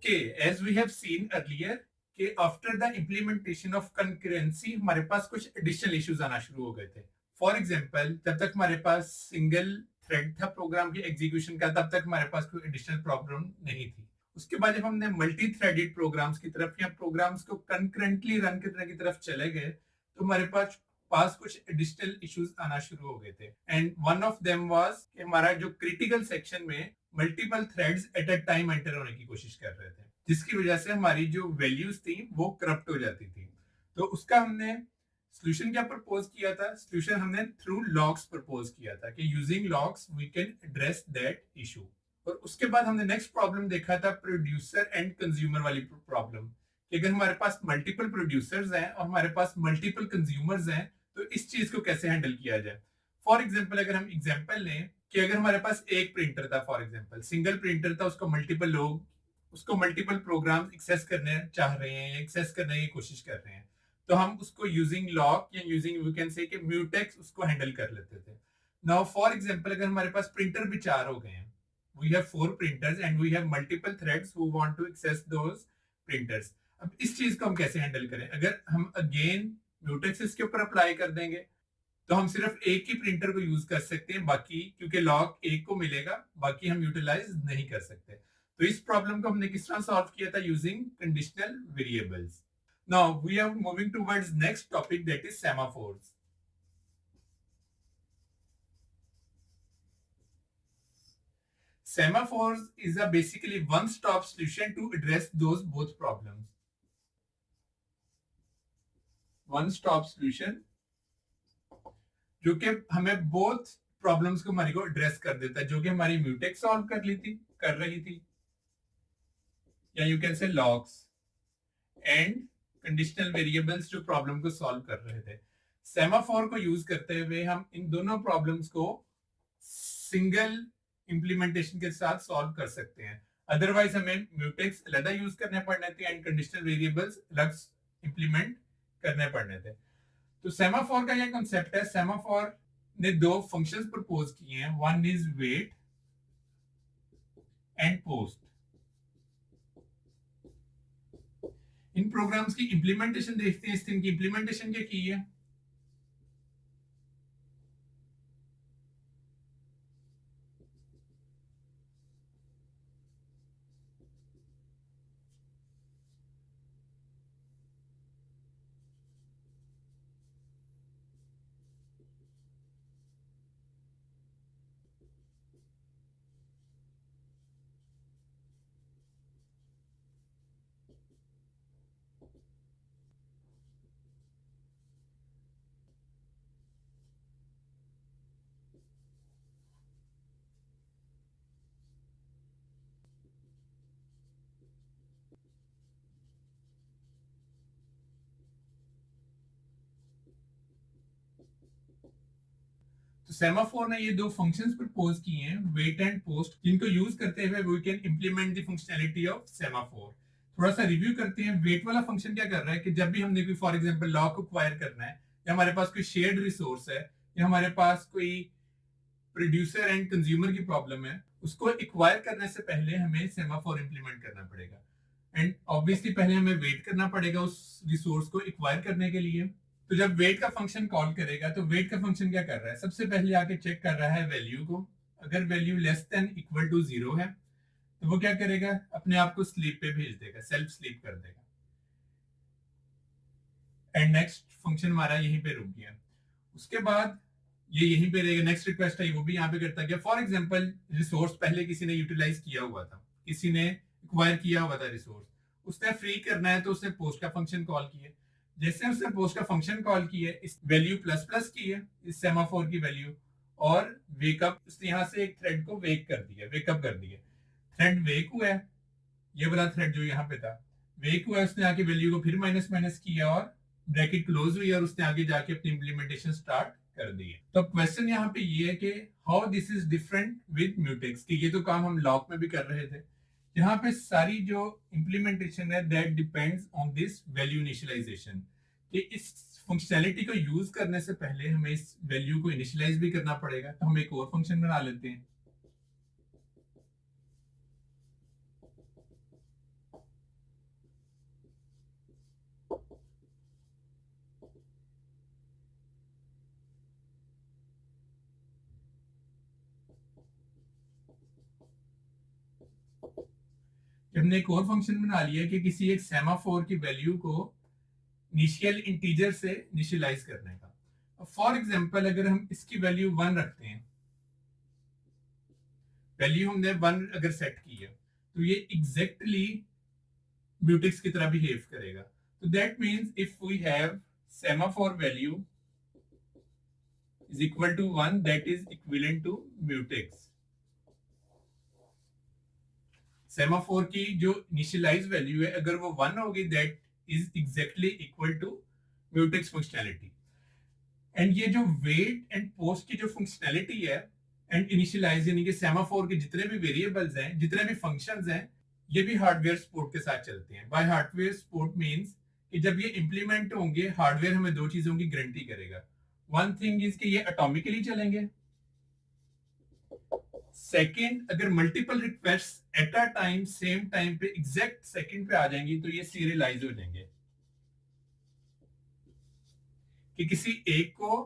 Okay, as we have seen earlier कि after the implementation of concurrency हमारे पास कुछ additional issues आना शुरू हो गए थे. फॉर एग्जांपल, जब तक हमारे पास सिंगल थ्रेड था प्रोग्राम के एग्जीक्यूशन का, तब तक हमारे पास कोई एडिशनल प्रॉब्लम नहीं थी. उसके बाद जब हमने मल्टी थ्रेडेड प्रोग्राम्स की तरफ या प्रोग्राम्स को कंकरेंटली रन करने की तरफ चले गए, तो हमारे पास कुछ एडिशनल इश्यूज आना शुरू हो गए थे. And one of them was कि हमारा जो क्रिटिकल सेक्शन में multiple threads at a time enter होने की कोशिश कर रहे थे, जिसकी वजह से हमारी जो वैल्यूज थी वो करप्ट हो जाती थी. तो उसका हमने सोल्यूशन क्या प्रपोज किया था? सोल्यूशन हमने थ्रू लॉग्स प्रपोज किया था कि using logs we can address that issue. और उसके बाद हमने नेक्स्ट प्रॉब्लम देखा था प्रोड्यूसर एंड कंज्यूमर वाली प्रॉब्लम, कि अगर हमारे पास मल्टीपल प्रोड्यूसर्स हैं और हमारे पास मल्टीपल कंज्यूमर्स हैं, तो इस चीज को कैसे हैंडल किया जाए. फॉर एग्जाम्पल, अगर हम एग्जाम्पल लें कि अगर हमारे पास एक प्रिंटर था, फॉर एग्जाम्पल सिंगल प्रिंटर था, उसको मल्टीपल प्रोग्राम एक्सेस करने चाह रहे हैं, एक्सेस करने की कोशिश कर रहे हैं, तो हम उसको यूजिंग लॉक या यूजिंग वी कैन से कि म्यूटेक्स उसको हैंडल कर लेते थे. नाउ फॉर एग्जांपल, अगर हमारे पास प्रिंटर भी चार हो गए हैं, we have 4 printers and we have multiple threads who want to access those printers. अब इस चीज को हम कैसे हैंडल करें? अगर हम अगेन म्यूटेक्स इसके ऊपर अप्लाई कर देंगे, तो हम सिर्फ एक ही प्रिंटर को यूज कर सकते हैं, बाकी क्योंकि लॉक एक को मिलेगा, बाकी हम यूटिलाइज नहीं कर सकते. तो इस प्रॉब्लम को हमने किस तरह सॉल्व किया था? Using conditional variables. Now we are moving towards next topic, that is semaphores. Semaphores is a basically one-stop solution to address those both problems. One-stop solution जो कि हमें बोथ प्रॉब्लम्स को हमारी को एड्रेस कर देता है, जो कि हमारी म्यूटेक्स सॉल्व कर रही थी, या you can say logs and conditional variables जो प्रॉब्लम को सॉल्व कर रहे थे. सेमाफोर को यूज करते हुए हम इन दोनों प्रॉब्लम्स को सिंगल इंप्लीमेंटेशन के साथ सॉल्व कर सकते हैं. अदरवाइज हमें म्यूटेक्स अलग यूज करने पड़ने थे एंड कंडीशनल वेरिएबल्स अलग इंप्लीमेंट करने पड़ने थे. तो सेमाफोर का यह कंसेप्ट है. सेमाफोर ने दो फंक्शंस प्रपोज किए हैं, one is wait and post. इन प्रोग्राम्स की इंप्लीमेंटेशन देखते हैं. इस दिन की इंप्लीमेंटेशन क्या की है? तो सेमाफोर ने ये दो फंक्शंस प्रपोज किए हैं, वेट एंड पोस्ट, जिनको यूज करते हुए we can implement the functionality of semaphore. थोड़ा सा रिव्यू करते हैं. वेट वाला फंक्शन क्या कर रहा है कि जब भी हमने कोई फॉर एग्जांपल लॉग को एक्वायर करना है, या हमारे पास कोई शेयर्ड रिसोर्स है, या हमारे पास कोई प्रोड्यूसर एंड कंज्यूमर की प्रॉब्लम है, उसको एक्वायर करने से पहले हमें सेमाफोर इंप्लीमेंट करना पड़ेगा. एंड ऑब्वियसली पहले हमें वेट करना पड़ेगा उस रिसोर्स को एक्वायर करने के लिए. तो जब वेट का फंक्शन कॉल करेगा, तो वेट का फंक्शन क्या कर रहा है? सबसे पहले आके चेक कर रहा है वैल्यू को. अगर value less than equal to 0 है, तो वो क्या करेगा? अपने आप को स्लीप पे भेज देगा, सेल्फ स्लीप कर देगा. एंड नेक्स्ट फंक्शन हमारा यहीं पे रुक गया. उसके बाद ये यहीं पे रहेगा. नेक्स्ट रिक्वेस्ट है वो भी यहाँ पे करता गया. फॉर एग्जांपल, रिसोर्स पहले किसी ने यूटिलाइज किया हुआ था, किसी ने एक्वायर किया हुआ था रिसोर्स, उसने फ्री करना है, तो उसने पोस्ट का फंक्शन कॉल किया. जैसे उसने पोस्ट का फंक्शन कॉल किया, इस वैल्यू प्लस प्लस की है इस सेमाफोर की वैल्यू, और वेकअप, उसने यहाँ से एक थ्रेड को वेकअप कर दिया. थ्रेड वेक हुआ है, ये वाला थ्रेड जो यहाँ पे था वेक हुआ है, उसने आके वैल्यू को फिर माइनस माइनस किया और ब्रैकेट क्लोज हुई, और उसने आगे जाके अपनी इंप्लीमेंटेशन स्टार्ट कर दी है. तो क्वेश्चन यहाँ पे ये है कि how this is different with mutex, कि ये तो काम हम लॉक में भी कर रहे थे. यहाँ पे सारी जो इंप्लीमेंटेशन है that depends on this value initialization, कि इस फंक्शनैलिटी को यूज करने से पहले हमें इस वैल्यू को इनिशियलाइज भी करना पड़ेगा. तो हम एक और फंक्शन बना लेते हैं. हमने एक और फंक्शन बना लिया कि किसी एक सेमाफोर की वैल्यू को इनिशियल इंटीजर से इनिशियलाइज करने का। फॉर एग्जांपल अगर हम इसकी वैल्यू 1 रखते हैं, वैल्यू हमने 1 अगर सेट की है, तो ये एग्जैक्टली म्यूटेक्स की तरह बिहेव करेगा। तो that means if we have semaphore value is equal to 1, that is equivalent to mutex। Semaphore की जो इनिशियलाइज वैल्यू है अगर वो 1 होगी, that is exactly equal to mutex functionality. And ये जो वेट एंड पोस्ट की जो फंक्शनैलिटी है एंड इनिशियलाइज, यानी कि सेमाफोर के जितने भी वेरिएबल्स हैं, जितने भी फंक्शंस हैं, ये भी हार्डवेयर सपोर्ट के साथ चलते हैं। बाय हार्डवेयर सपोर्ट मींस कि जब ये इंप्लीमेंट होंगे, हार्डवेयर हमें दो चीजों की गारंटी करेगा। वन थिंग इज कि ये एटॉमिकली चलेंगे। सेकंड, अगर multiple request at a time same time पे एग्जैक्ट सेकंड पे आ जाएंगी तो ये सीरियलाइज हो जाएंगे, कि किसी एक को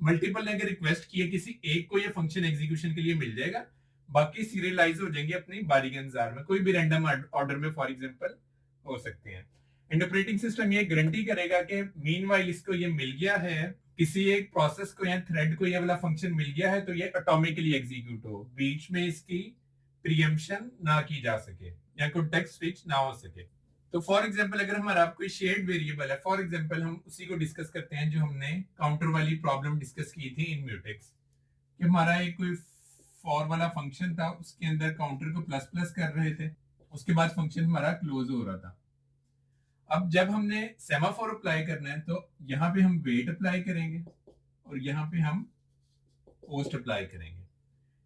मल्टीपल ने अगर रिक्वेस्ट की है, किसी एक को ये फंक्शन एग्जीक्यूशन के लिए मिल जाएगा, बाकी सीरियलाइज हो जाएंगे अपनी बारी के अनुसार में, कोई भी रैंडम ऑर्डर में फॉर एग्जांपल हो सकते हैं। एंड ऑपरेटिंग सिस्टम ये गारंटी करेगा कि मीनवाइल इसको ये मिल गया है, किसी एक प्रोसेस को या थ्रेड को ये वाला फंक्शन मिल गया है, तो ये ऑटोमेटिकली एग्जीक्यूट हो, बीच में इसकी प्रीएम्पशन ना की जा सके या कॉन्टेक्स्ट स्विच ना हो सके। तो फॉर एग्जांपल अगर हमारा कोई शेयर्ड वेरिएबल है, फॉर एग्जांपल हम उसी को डिस्कस करते हैं जो हमने काउंटर वाली प्रॉब्लम डिस्कस की थी इन म्यूटेक्स, कि हमारा एक कोई फॉर वाला फंक्शन था, उसके अंदर काउंटर को प्लस प्लस कर रहे थे, उसके बाद फंक्शन हमारा क्लोज हो रहा था। अब जब हमने सेमाफोर अप्लाई करना है, तो यहाँ पे हम वेट अप्लाई करेंगे और यहाँ पे हम पोस्ट अप्लाई करेंगे।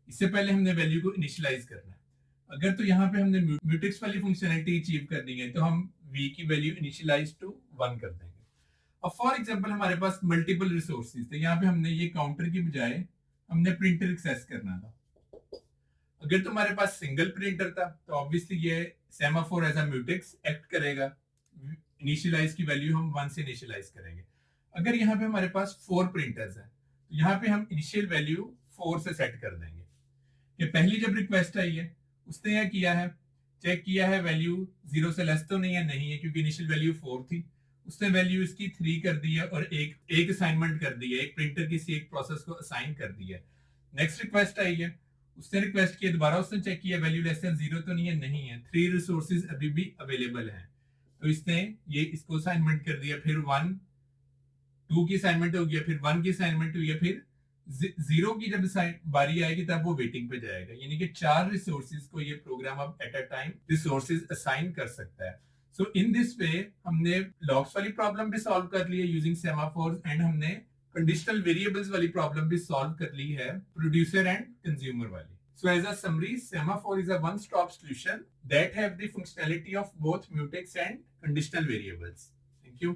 इससे पहले हमने वैल्यू को इनिशियलाइज करना है। अगर तो यहाँ पे हमने म्यूटेक्स वाली फंक्शनैलिटी अचीव करनी है, तो हम v की वैल्यू इनिशियलाइज टू 1 कर देंगे। अब फॉर एग्जांपल हमारे पास मल्टीपल रिसोर्सेज थे, यहाँ पे हमने ये काउंटर की बजाय हमने प्रिंटर एक्सेस करना था। अगर तुम्हारे पास सिंगल प्रिंटर था तो ऑब्वियसली ये semaphore as a mutex act करेगा, इनिशियलाइज की वैल्यू हम 1 से इनिशियलाइज करेंगे। अगर यहाँ पे हमारे पास 4 प्रिंटर्स हैं, तो यहाँ पे हम इनिशियल वैल्यू 4 से सेट कर देंगे। कि पहली जब रिक्वेस्ट आई है, उसने क्या किया है, चेक किया है वैल्यू 0 से लेस तो नहीं है, क्योंकि इनिशियल वैल्यू 4 थी। उसने वैल्यू इसकी 3 कर दी है और एक असाइनमेंट कर दी है, एक प्रिंटर किसी एक प्रोसेस को असाइन कर दी है। नेक्स्ट रिक्वेस्ट आई है, उसने रिक्वेस्ट किया, दोबारा उसने चेक किया वैल्यू लेस देन 0 तो नहीं है, 3 रिसोर्सेज अभी भी अवेलेबल हैं, तो इसने ये इसको असाइनमेंट कर दिया, फिर 1 2 की असाइनमेंट हो गया, फिर 1 की असाइनमेंट हुई है, फिर 0 की जब बारी आएगी तब वो वेटिंग पे जाएगा। यानी कि 4 रिसोर्सेज को ये प्रोग्राम अब at a time resources assign कर सकता है। सो इन दिस वे हमने लॉग्स वाली प्रॉब्लम भी सॉल्व कर ली है यूजिंग सेमाफोर्स, एंड हमने कंडीशनल वेरिएबल्स वाली प्रॉब्लम भी सॉल्व कर ली है प्रोड्यूसर एंड कंज्यूमर वाली। So as a summary, semaphore is a one-stop solution that have the functionality of both mutex and conditional variables. Thank you.